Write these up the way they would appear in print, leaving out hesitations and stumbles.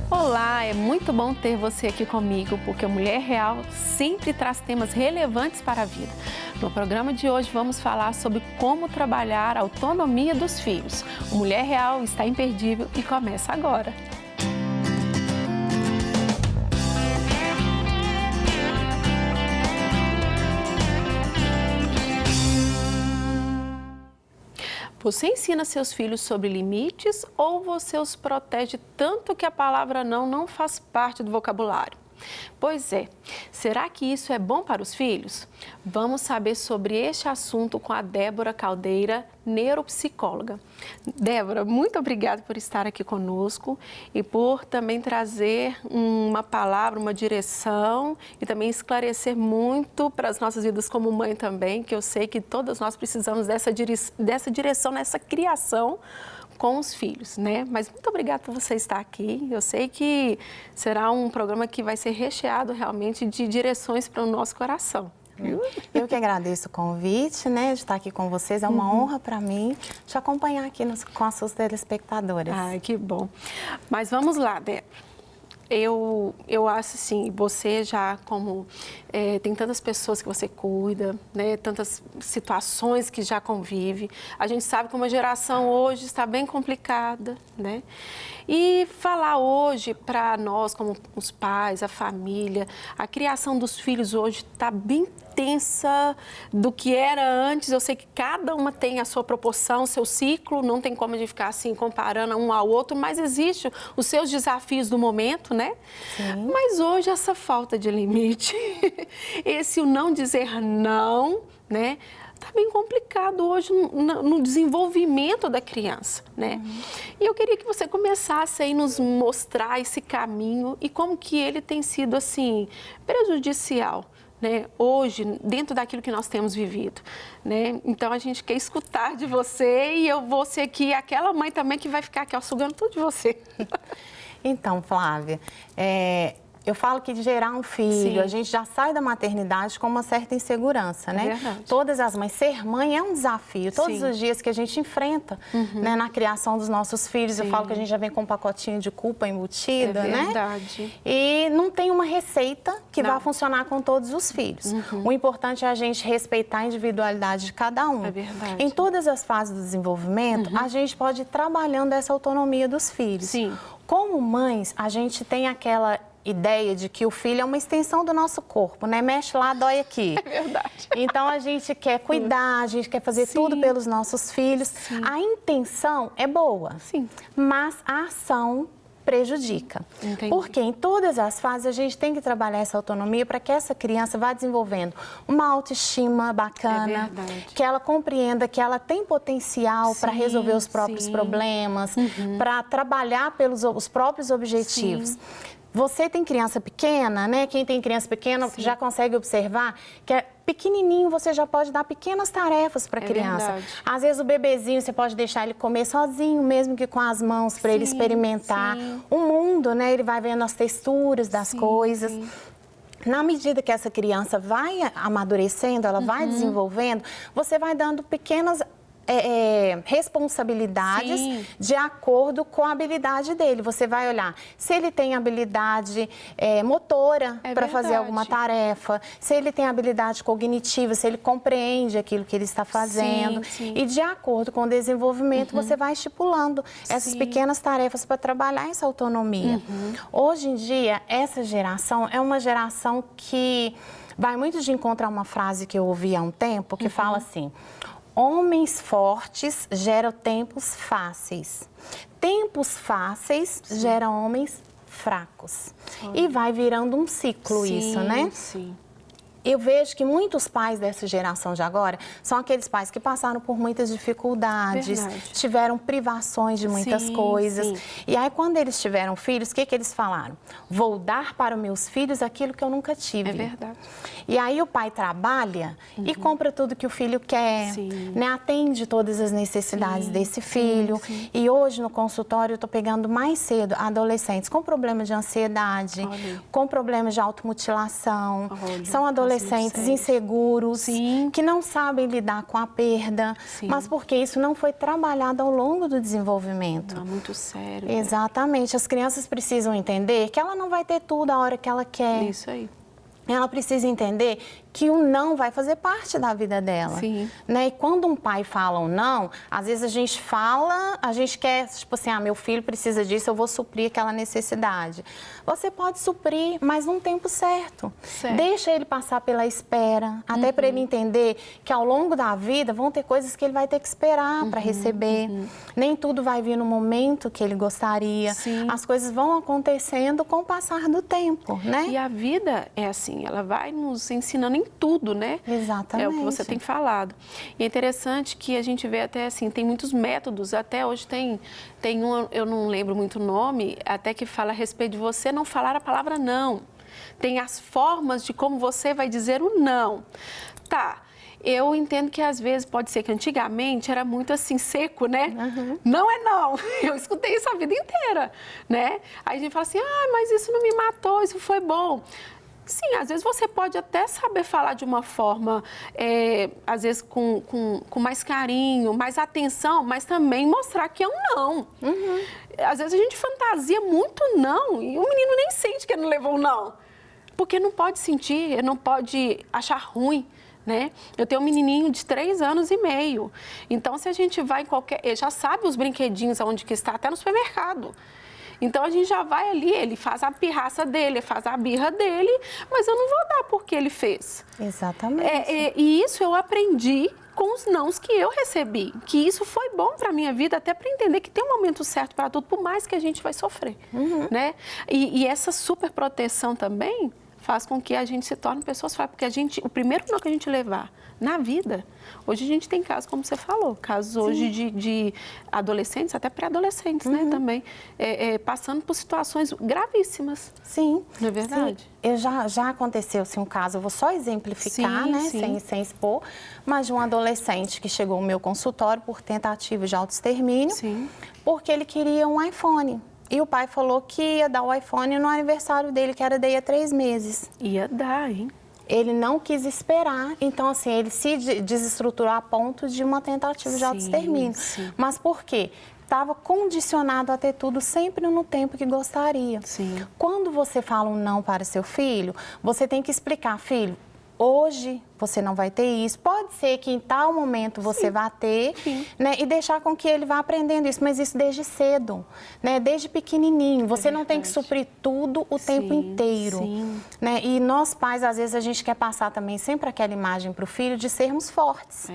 Olá, é muito bom ter você aqui comigo, porque a Mulher Real sempre traz temas relevantes para a vida. No programa de hoje vamos falar sobre como trabalhar a autonomia dos filhos. O Mulher Real está imperdível e começa agora. Você ensina seus filhos sobre limites ou você os protege tanto que a palavra não faz parte do vocabulário? Pois é, será que isso é bom para os filhos? Vamos saber sobre este assunto com a Débora Caldeira, neuropsicóloga. Débora, muito obrigada por estar aqui conosco e por também trazer uma palavra, uma direção e também esclarecer muito para as nossas vidas como mãe também, que eu sei que todas nós precisamos dessa direção, nessa criação com os filhos, né? Mas muito obrigada por você estar aqui. Eu sei que será um programa que vai ser recheado realmente de direções para o nosso coração. Eu que agradeço o convite, né, de estar aqui com vocês. É uma honra para mim te acompanhar aqui com as suas telespectadoras. Ai, que bom. Mas vamos lá, Débora. Eu acho assim, você já como tem tantas pessoas que você cuida, né, tantas situações que já convive, a gente sabe que uma geração hoje está bem complicada, né? E falar hoje para nós, como os pais, a família, a criação dos filhos hoje está bem tensa do que era antes. Eu sei que cada uma tem a sua proporção, o seu ciclo, não tem como a gente ficar assim comparando um ao outro, mas existe os seus desafios do momento, né? Sim. Mas hoje essa falta de limite, esse o não dizer não, né? Está bem complicado hoje no desenvolvimento da criança, né? E eu queria que você começasse aí nos mostrar esse caminho e como que ele tem sido, assim, prejudicial, né? Hoje, dentro daquilo que nós temos vivido, né? Então, a gente quer escutar de você e eu vou ser aqui aquela mãe também que vai ficar aqui, ó, sugando tudo de você. Então, Flávia, eu falo que de gerar um filho, Sim. a gente já sai da maternidade com uma certa insegurança, né? Verdade. Todas as mães, ser mãe é um desafio. Todos Sim. os dias que a gente enfrenta, né, na criação dos nossos filhos. Sim. Eu falo que a gente já vem com um pacotinho de culpa embutida, né? É verdade. E não tem uma receita que Não. vá funcionar com todos os filhos. O importante é a gente respeitar a individualidade de cada um. É verdade. Em todas as fases do desenvolvimento, a gente pode ir trabalhando essa autonomia dos filhos. Sim. Como mães, a gente tem aquela ideia de que o filho é uma extensão do nosso corpo, né? Mexe lá, dói aqui. É verdade. Então, a gente quer cuidar, a gente quer fazer Sim. tudo pelos nossos filhos. Sim. A intenção é boa, Sim. mas a ação prejudica. Entendi. Porque em todas as fases a gente tem que trabalhar essa autonomia para que essa criança vá desenvolvendo uma autoestima bacana, É verdade. que ela compreenda que ela tem potencial para Sim, resolver os próprios sim. problemas, para trabalhar pelos os próprios objetivos. Sim. Você tem criança pequena, né? Quem tem criança pequena já consegue observar que é pequenininho, você já pode dar pequenas tarefas para a criança. verdade. Às vezes o bebezinho você pode deixar ele comer sozinho, mesmo que com as mãos, para ele Sim, experimentar sim. o mundo, né? Ele vai vendo as texturas das coisas. sim. Na medida que essa criança vai amadurecendo, ela vai desenvolvendo, você vai dando pequenas responsabilidades Sim. de acordo com a habilidade dele. Você vai olhar se ele tem habilidade motora para fazer verdade. alguma tarefa, se ele tem habilidade cognitiva, se ele compreende aquilo que ele está fazendo. Sim, sim. E de acordo com o desenvolvimento, você vai estipulando essas Sim. pequenas tarefas para trabalhar essa autonomia. Hoje em dia, essa geração é uma geração que vai muito de encontro a uma frase que eu ouvi há um tempo, que fala assim: homens fortes geram tempos fáceis. Tempos fáceis geram homens fracos. E vai virando um ciclo isso, né? Sim. Eu vejo que muitos pais dessa geração de agora são aqueles pais que passaram por muitas dificuldades, Verdade. tiveram privações de muitas Sim, coisas. sim. E aí, quando eles tiveram filhos, o que eles falaram? Vou dar para os meus filhos aquilo que eu nunca tive. É verdade. E aí o pai trabalha e compra tudo que o filho quer, Sim. né? Atende todas as necessidades Sim, desse sim, filho. sim. E hoje no consultório eu estou pegando mais cedo adolescentes com problemas de ansiedade, Olha. com problemas de automutilação. Olha, São adolescentes adolescentes inseguros, Sim. que não sabem lidar com a perda, Sim. mas porque isso não foi trabalhado ao longo do desenvolvimento. Não, muito sério. Exatamente. As crianças precisam entender que ela não vai ter tudo a hora que ela quer. Isso aí. Ela precisa entender que o não vai fazer parte da vida dela. Sim. Né? E quando um pai fala um não, às vezes a gente fala, a gente quer, tipo assim, meu filho precisa disso, eu vou suprir aquela necessidade. Você pode suprir, mas num tempo certo. Deixa ele passar pela espera, até para ele entender que ao longo da vida vão ter coisas que ele vai ter que esperar para receber. Nem tudo vai vir no momento que ele gostaria. Sim. As coisas vão acontecendo com o passar do tempo, né? E a vida é assim, ela vai nos ensinando em tudo, né? Exatamente. É o que você tem falado. E é interessante que a gente vê até assim, tem muitos métodos, até hoje tem um, eu não lembro muito o nome, até que fala a respeito de você não falar a palavra não. Tem as formas de como você vai dizer o não. Tá. Eu entendo que às vezes pode ser que antigamente era muito assim seco, né? Não é não. Eu escutei isso a vida inteira, né? Aí a gente fala assim, mas isso não me matou, isso foi bom. Sim, às vezes você pode até saber falar de uma forma, às vezes com mais carinho, mais atenção, mas também mostrar que é um não. Às vezes a gente fantasia muito não e o menino nem sente que ele não levou um não. Porque não pode sentir, ele não pode achar ruim. Né? Eu tenho um menininho de 3 anos e meio. Então, se a gente vai em qualquer... Ele já sabe os brinquedinhos onde que está, até no supermercado. Então, a gente já vai ali, ele faz a pirraça dele, faz a birra dele, mas eu não vou dar porque ele fez. Exatamente. E isso eu aprendi com os nãos que eu recebi. Que isso foi bom para a minha vida, até para entender que tem um momento certo para tudo, por mais que a gente vai sofrer. Né? E essa super proteção também faz com que a gente se torne pessoas fortes, porque o primeiro não que a gente levar na vida, hoje a gente tem casos, como você falou, casos hoje de adolescentes, até pré-adolescentes, né, também, passando por situações gravíssimas. Sim. Não é verdade? Sim. Já aconteceu assim, um caso, eu vou só exemplificar, sim, né, sim. Sem expor, mas de um adolescente que chegou ao meu consultório por tentativa de autoextermínio, porque ele queria um iPhone. E o pai falou que ia dar o iPhone no aniversário dele, que era daí a 3 meses. Ia dar, hein? Ele não quis esperar, então assim, ele se desestruturou a ponto de uma tentativa de autoextermínio. Mas por quê? Estava condicionado a ter tudo sempre no tempo que gostaria. Quando você fala um não para seu filho, você tem que explicar, filho, hoje você não vai ter isso. Pode ser que em tal momento você vá ter, né? E deixar com que ele vá aprendendo isso, mas isso desde cedo, né? Desde pequenininho. Você não tem que suprir tudo o tempo inteiro, né? E nós pais, às vezes, a gente quer passar também sempre aquela imagem para o filho de sermos fortes,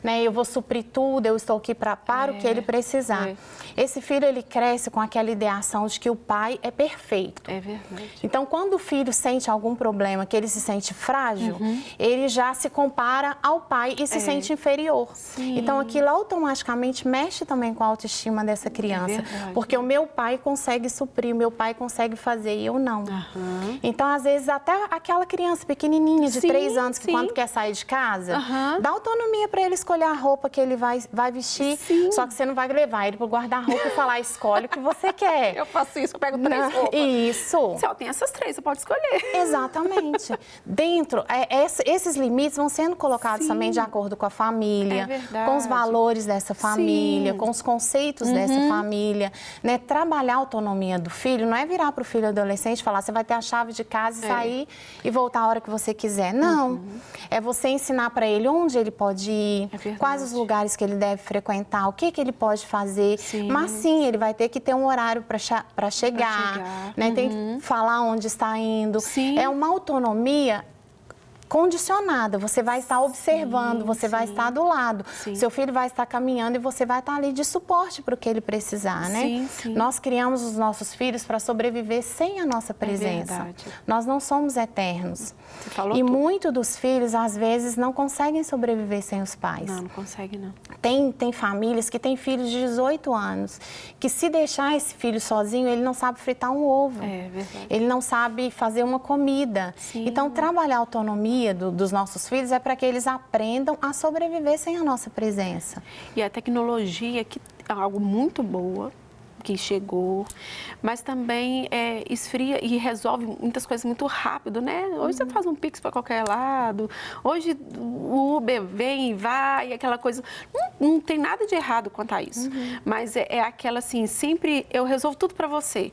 né? Eu vou suprir tudo, eu estou aqui para o que ele precisar. Esse filho, ele cresce com aquela ideação de que o pai é perfeito. É verdade. Então, quando o filho sente algum problema, que ele se sente frágil, ele já se compara ao pai e se sente inferior. Então, aquilo automaticamente mexe também com a autoestima dessa criança. Porque o meu pai consegue suprir, o meu pai consegue fazer e eu não. Então, às vezes, até aquela criança pequenininha de 3 anos que quando quer sair de casa, dá autonomia para ele escolher a roupa que ele vai vestir. Só que você não vai levar ele para o guarda-roupa e falar, escolhe o que você quer. Eu faço isso, eu pego 3 roupas. Isso. Se eu tenho essas 3, você pode escolher. Exatamente. Dentro, esses limites vão sendo colocados também de acordo com a família, com os valores dessa família, com os conceitos dessa família, né? Trabalhar a autonomia do filho não é virar para o filho adolescente e falar, você vai ter a chave de casa e sair e voltar a hora que você quiser. Não. É você ensinar para ele onde ele pode ir, quais os lugares que ele deve frequentar, o que ele pode fazer. Mas sim, ele vai ter que ter um horário para chegar, né? Tem que falar onde está indo. É uma autonomia condicionada, você vai estar observando, você vai estar do lado. Seu filho vai estar caminhando e você vai estar ali de suporte para o que ele precisar, né? Nós criamos os nossos filhos para sobreviver sem a nossa presença. Nós não somos eternos. Você falou e tudo. Muitos dos filhos, às vezes, não conseguem sobreviver sem os pais. Não consegue, não. Tem famílias que têm filhos de 18 anos, que se deixar esse filho sozinho, ele não sabe fritar um ovo. É verdade. Ele não sabe fazer uma comida. Então, trabalhar a autonomia dos nossos filhos é para que eles aprendam a sobreviver sem a nossa presença. E a tecnologia, que é algo muito boa, que chegou, mas também esfria e resolve muitas coisas muito rápido, né? Hoje você faz um Pix para qualquer lado, hoje o Uber vem e vai, aquela coisa. Não tem nada de errado quanto a isso, mas é aquela assim, sempre eu resolvo tudo para você.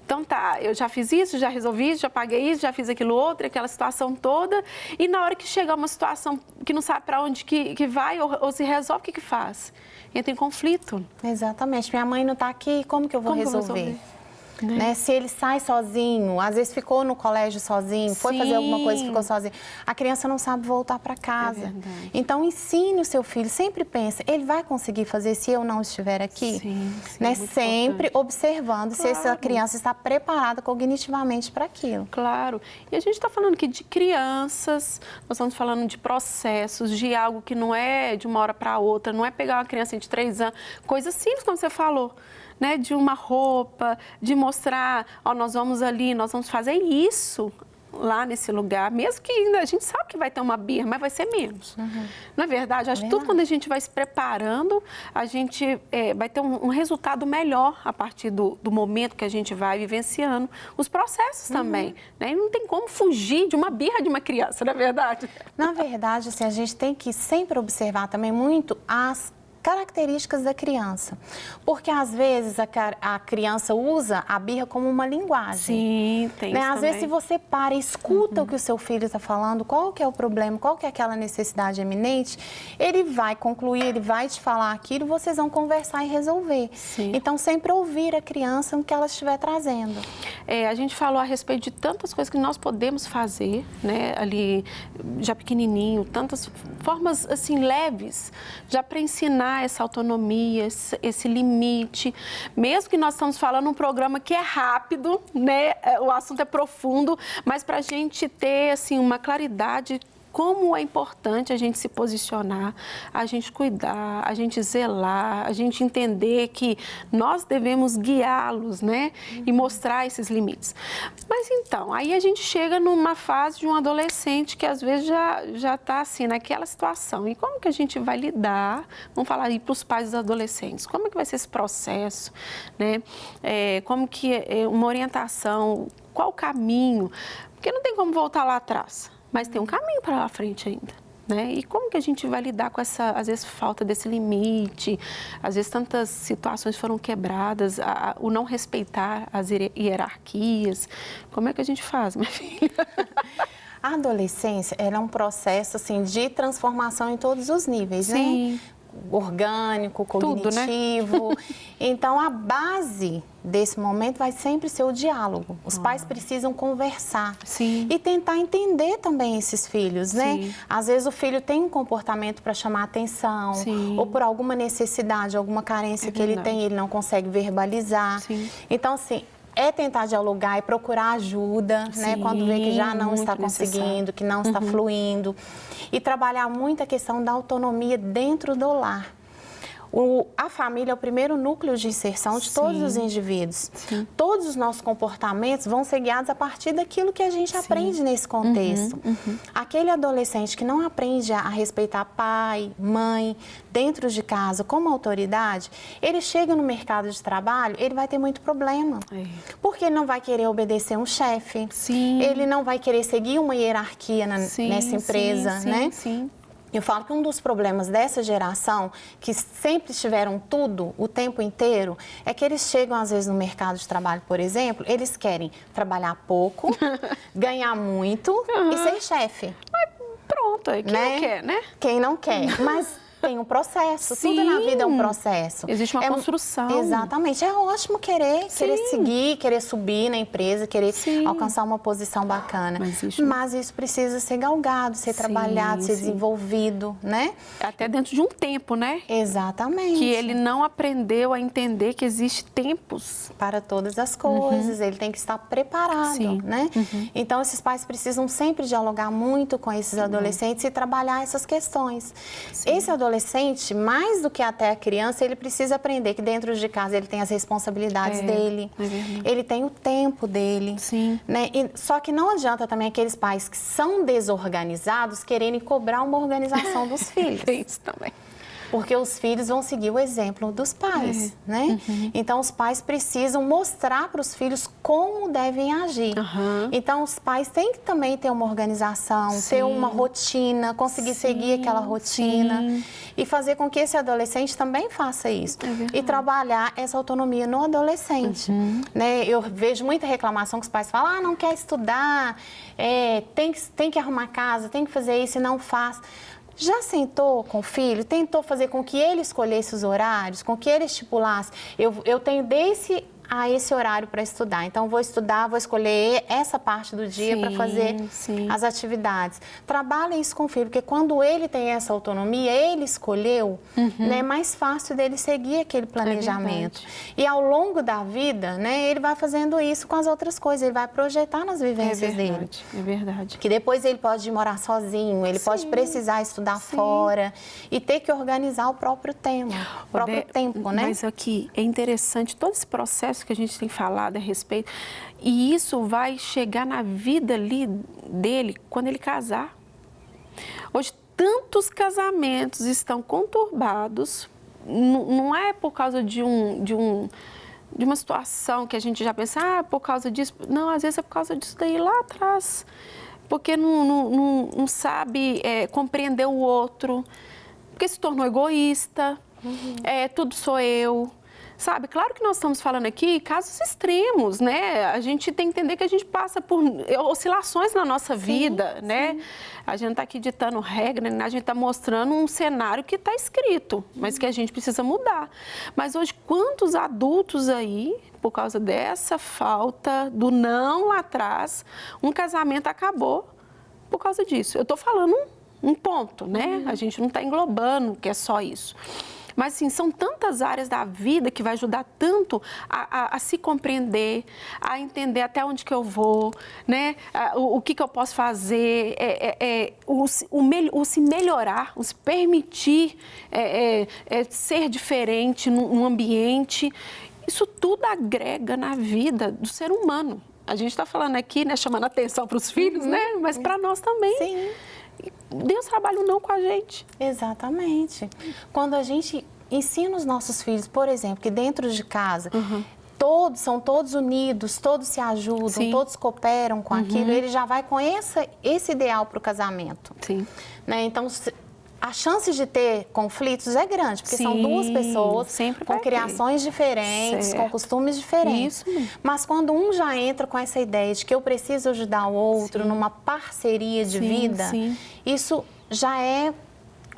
Então tá, eu já fiz isso, já resolvi isso, já paguei isso, já fiz aquilo outro, aquela situação toda. E na hora que chegar uma situação que não sabe para onde que vai ou se resolve, o que faz? Entra em conflito. Exatamente. Minha mãe não está aqui, como que eu vou resolver? Né? Se ele sai sozinho, às vezes ficou no colégio sozinho, foi fazer alguma coisa e ficou sozinho, a criança não sabe voltar para casa. Então, ensine o seu filho, sempre pensa, ele vai conseguir fazer se eu não estiver aqui? Sim, né? Sempre importante. Observando se essa criança está preparada cognitivamente para aquilo. Claro. E a gente está falando aqui de crianças, nós estamos falando de processos, de algo que não é de uma hora para outra, não é pegar uma criança de 3 anos, coisas simples como você falou. Né, de uma roupa, de mostrar, ó, nós vamos ali, nós vamos fazer isso lá nesse lugar, mesmo que ainda a gente sabe que vai ter uma birra, mas vai ser menos. Não é verdade? Acho que tudo quando a gente vai se preparando, a gente vai ter um resultado melhor a partir do momento que a gente vai vivenciando os processos também. Né? E não tem como fugir de uma birra de uma criança, não é verdade? Na verdade, assim, a gente tem que sempre observar também muito as características da criança, porque às vezes a criança usa a birra como uma linguagem. Sim, tem né? isso Às também. vezes, se você para e escuta o que o seu filho está falando, qual que é o problema, qual que é aquela necessidade eminente, ele vai concluir, ele vai te falar aquilo, vocês vão conversar e resolver. Sim. Então, sempre ouvir a criança no que ela estiver trazendo. A gente falou a respeito de tantas coisas que nós podemos fazer, né, ali já pequenininho, tantas formas assim leves, já para ensinar essa autonomia, esse limite. Mesmo que nós estamos falando um programa que é rápido, né, o assunto é profundo, mas para a gente ter assim uma claridade como é importante a gente se posicionar, a gente cuidar, a gente zelar, a gente entender que nós devemos guiá-los, né? E mostrar esses limites. Mas então, aí a gente chega numa fase de um adolescente que às vezes já está assim, naquela situação. E como que a gente vai lidar? Vamos falar aí para os pais dos adolescentes. Como é que vai ser esse processo? Né? Como que uma orientação, qual o caminho? Porque não tem como voltar lá atrás. Mas tem um caminho para lá à frente ainda, né? E como que a gente vai lidar com essa, às vezes, falta desse limite? Às vezes, tantas situações foram quebradas, o não respeitar as hierarquias. Como é que a gente faz, minha filha? A adolescência é um processo assim, de transformação em todos os níveis, Sim. né? Orgânico, cognitivo. Tudo, né? Então, a base desse momento vai sempre ser o diálogo. Os pais precisam conversar. Sim. E tentar entender também esses filhos, né? Sim. Às vezes o filho tem um comportamento para chamar atenção, Sim. ou por alguma necessidade, alguma carência que ele tem, ele não consegue verbalizar. Sim. Então, assim, é tentar dialogar e procurar ajuda, né? Quando vê que já não está conseguindo, que não está fluindo. E trabalhar muito a questão da autonomia dentro do lar. A família é o primeiro núcleo de inserção de todos os indivíduos. Sim. Todos os nossos comportamentos vão ser guiados a partir daquilo que a gente aprende nesse contexto. Aquele adolescente que não aprende a respeitar pai, mãe, dentro de casa, como autoridade, ele chega no mercado de trabalho, ele vai ter muito problema. Porque ele não vai querer obedecer um chefe, ele não vai querer seguir uma hierarquia nessa empresa, né? Sim. Eu falo que um dos problemas dessa geração, que sempre tiveram tudo o tempo inteiro, é que eles chegam, às vezes, no mercado de trabalho, por exemplo, eles querem trabalhar pouco, ganhar muito e ser chefe. Mas pronto, quem não quer, né? Quem não quer, mas tem um processo, tudo na vida é um processo. Existe uma construção. Exatamente, é ótimo querer seguir, querer subir na empresa, querer alcançar uma posição bacana. Mas isso precisa ser galgado, ser trabalhado, ser desenvolvido, né? Até dentro de um tempo, né? Exatamente. Que ele não aprendeu a entender que existe tempos. Para todas as coisas, ele tem que estar preparado, né? Então, esses pais precisam sempre dialogar muito com esses adolescentes e trabalhar essas questões. Esse adolescente, mais do que até a criança, ele precisa aprender que dentro de casa ele tem as responsabilidades dele, ele tem o tempo dele. Né? Só que não adianta também aqueles pais que são desorganizados quererem cobrar uma organização dos filhos. Tem isso também. Porque os filhos vão seguir o exemplo dos pais, né? Então, os pais precisam mostrar para os filhos como devem agir. Então, os pais têm que também ter uma organização, ter uma rotina, conseguir seguir aquela rotina e fazer com que esse adolescente também faça isso. E trabalhar essa autonomia no adolescente, né? Eu vejo muita reclamação que os pais falam, não quer estudar, tem que arrumar casa, tem que fazer isso e não faz. Já sentou com o filho, tentou fazer com que ele escolhesse os horários, com que ele estipulasse, eu tenho esse horário para estudar, então vou estudar, vou escolher essa parte do dia para fazer as atividades. Trabalhe isso com o filho, porque quando ele tem essa autonomia, ele escolheu, né, é mais fácil dele seguir aquele planejamento. E ao longo da vida, né, ele vai fazendo isso com as outras coisas, ele vai projetar nas vivências dele. É verdade. Que depois ele pode ir morar sozinho, ele pode precisar estudar fora e ter que organizar o próprio tempo, né? Mas aqui é interessante todo esse processo que a gente tem falado a respeito, e isso vai chegar na vida ali dele quando ele casar. Hoje, tantos casamentos estão conturbados, não é por causa de uma situação que a gente já pensa, por causa disso. Não, às vezes é por causa disso daí lá atrás, porque não sabe compreender o outro, porque se tornou egoísta, tudo sou eu. Sabe, claro que nós estamos falando aqui casos extremos, né? A gente tem que entender que a gente passa por oscilações na nossa vida, né? A gente não está aqui ditando regra, né? A gente está mostrando um cenário que está escrito, mas que a gente precisa mudar. Mas hoje, quantos adultos aí, por causa dessa falta do não lá atrás, um casamento acabou por causa disso? Eu estou falando um ponto, né? A gente não está englobando que é só isso. Mas, assim, são tantas áreas da vida que vai ajudar tanto a se compreender, a entender até onde que eu vou, né? O que eu posso fazer, o se melhorar, o se permitir ser diferente num ambiente. Isso tudo agrega na vida do ser humano. A gente está falando aqui, né, chamando atenção para os filhos, né? Mas para nós também. Sim. Deus trabalha não com a gente. Exatamente. Quando a gente ensina os nossos filhos, por exemplo, que dentro de casa são todos unidos, todos se ajudam, todos cooperam com aquilo, ele já vai com esse ideal para o casamento. Né? Então, a chance de ter conflitos é grande, porque são duas pessoas com criações diferentes, com costumes diferentes. Mas quando um já entra com essa ideia de que eu preciso ajudar o outro numa parceria de vida, isso já é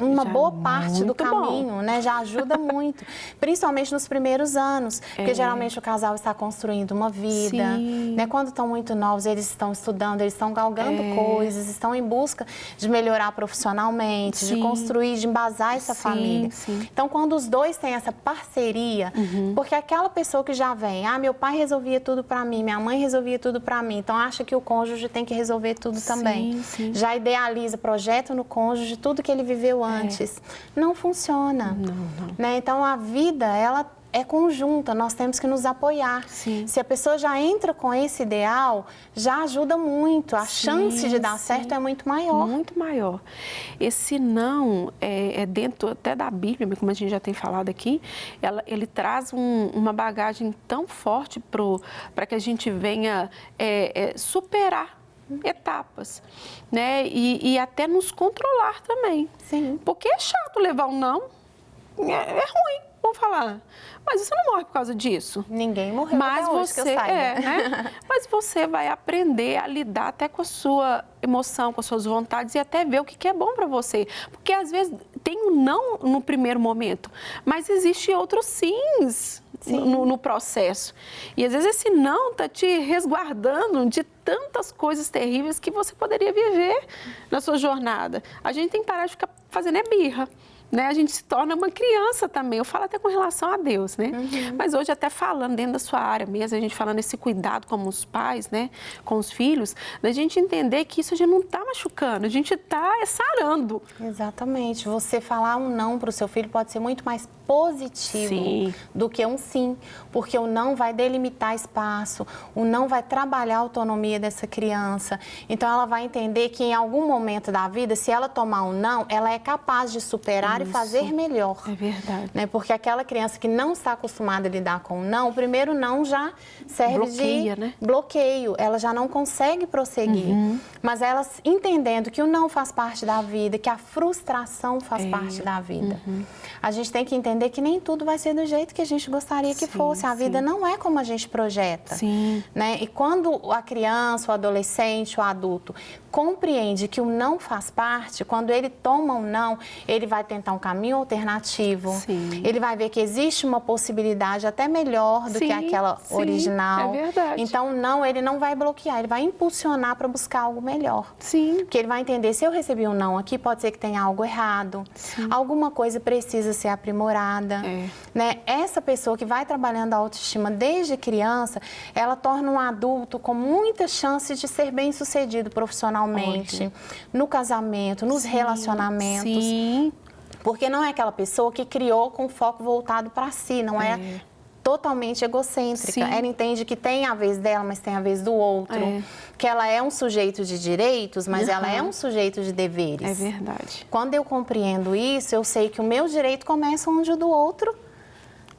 uma boa parte do caminho, né? Já ajuda muito, principalmente nos primeiros anos, porque geralmente o casal está construindo uma vida, né? Quando estão muito novos, eles estão estudando, eles estão galgando coisas, estão em busca de melhorar profissionalmente, de construir, de embasar essa família. Então, quando os dois têm essa parceria, porque aquela pessoa que já vem, meu pai resolvia tudo para mim, minha mãe resolvia tudo para mim, então acha que o cônjuge tem que resolver tudo também. Já idealiza, projeta no cônjuge tudo que ele viveu antes. Não funciona. Né? Então, a vida, ela é conjunta, nós temos que nos apoiar. Se a pessoa já entra com esse ideal, já ajuda muito. A chance de dar certo é muito maior. Muito maior. Esse não é dentro até da Bíblia, como a gente já tem falado aqui, ele traz uma bagagem tão forte para que a gente venha superar etapas, né? E até nos controlar também. Porque é chato levar um não, é ruim, vamos falar. Mas você não morre por causa disso. Ninguém morreu até hoje, que eu saiba. Né? Mas você vai aprender a lidar até com a sua emoção, com as suas vontades e até ver o que é bom para você. Porque às vezes tem um não no primeiro momento, mas existe outros sims. No processo. E às vezes esse não está te resguardando de tantas coisas terríveis que você poderia viver na sua jornada. A gente tem que parar de ficar fazendo birra. Né? A gente se torna uma criança também. Eu falo até com relação a Deus, né? Mas hoje até falando dentro da sua área mesmo, a gente falando esse cuidado como os pais, né? Com os filhos, da gente entender que isso a gente não está machucando, a gente está sarando. Exatamente. Você falar um não para o seu filho pode ser muito mais positivo do que um sim, porque o não vai delimitar espaço, o não vai trabalhar a autonomia dessa criança. Então ela vai entender que em algum momento da vida, se ela tomar um não, ela é capaz de superar e fazer melhor. É verdade. Né? Porque aquela criança que não está acostumada a lidar com o não, o primeiro não já serve Bloqueia, de né? bloqueio. Ela já não consegue prosseguir. Mas ela entendendo que o não faz parte da vida, que a frustração faz parte da vida. A gente tem que entender que nem tudo vai ser do jeito que a gente gostaria que fosse. A vida não é como a gente projeta. Sim. Né? E quando a criança, o adolescente, o adulto compreende que o não faz parte, quando ele toma um não, ele vai tentar um caminho alternativo. Sim. Ele vai ver que existe uma possibilidade até melhor do que aquela original. É verdade. Então, não, ele não vai bloquear, ele vai impulsionar para buscar algo melhor. Sim. Porque ele vai entender, se eu recebi um não aqui, pode ser que tenha algo errado. Sim. Alguma coisa precisa ser aprimorada. Né? Essa pessoa que vai trabalhando a autoestima desde criança, ela torna um adulto com muita chance de ser bem-sucedido profissionalmente, no casamento, nos relacionamentos. Sim. Porque não é aquela pessoa que criou com foco voltado para si, não é totalmente egocêntrica. Sim. Ela entende que tem a vez dela, mas tem a vez do outro. Que ela é um sujeito de direitos, mas ela é um sujeito de deveres. É verdade. Quando eu compreendo isso, eu sei que o meu direito começa onde o do outro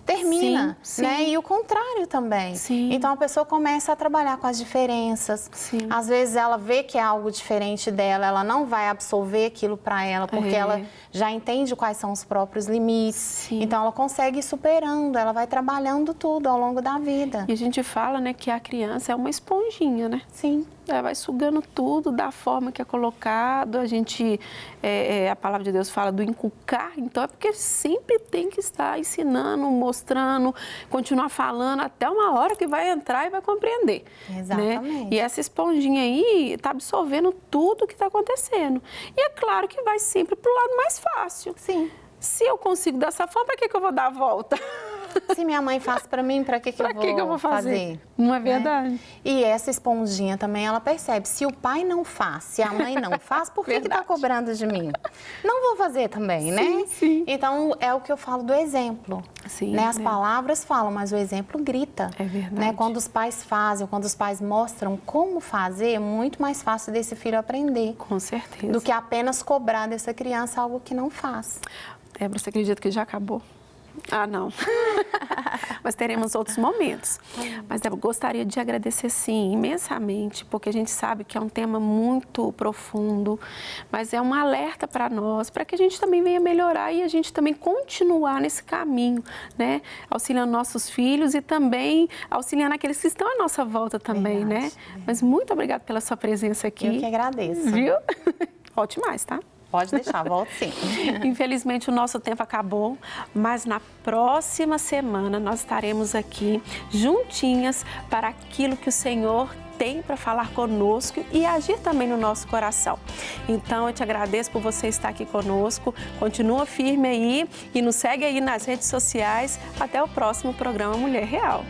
termina, né? E o contrário também. Então a pessoa começa a trabalhar com as diferenças. Às vezes ela vê que é algo diferente dela, ela não vai absorver aquilo para ela, porque ela já entende quais são os próprios limites. Então ela consegue ir superando, ela vai trabalhando tudo ao longo da vida. E a gente fala, né, que a criança é uma esponjinha, né? Sim. Ela vai sugando tudo da forma que é colocado. A gente, a palavra de Deus fala do inculcar, então é porque sempre tem que estar ensinando, mostrando, continuar falando até uma hora que vai entrar e vai compreender. Exatamente. Né? E essa esponjinha aí está absorvendo tudo que está acontecendo. E é claro que vai sempre para o lado mais fácil. Sim. Se eu consigo dessa forma, para que eu vou dar a volta? Se minha mãe faz para mim, para que eu vou fazer? Não é verdade? Né? E essa esponjinha também, ela percebe, se o pai não faz, se a mãe não faz, por que está cobrando de mim? Não vou fazer também, né? Sim. Então, é o que eu falo do exemplo. Sim, né? As palavras falam, mas o exemplo grita. É verdade. Né? Quando os pais fazem, quando os pais mostram como fazer, é muito mais fácil desse filho aprender. Com certeza. Do que apenas cobrar dessa criança algo que não faz. Débora, você acredita que já acabou? Ah, não. Mas teremos outros momentos. Mas, Débora, gostaria de agradecer, sim, imensamente, porque a gente sabe que é um tema muito profundo, mas é um alerta para nós, para que a gente também venha melhorar e a gente também continuar nesse caminho, né? Auxiliando nossos filhos e também auxiliando aqueles que estão à nossa volta também, né? Mas muito obrigada pela sua presença aqui. Eu que agradeço. Viu? Volte mais, tá? Pode deixar, volto sim. Infelizmente, o nosso tempo acabou, mas na próxima semana nós estaremos aqui juntinhas para aquilo que o Senhor tem para falar conosco e agir também no nosso coração. Então, eu te agradeço por você estar aqui conosco. Continua firme aí e nos segue aí nas redes sociais. Até o próximo programa Mulher Real.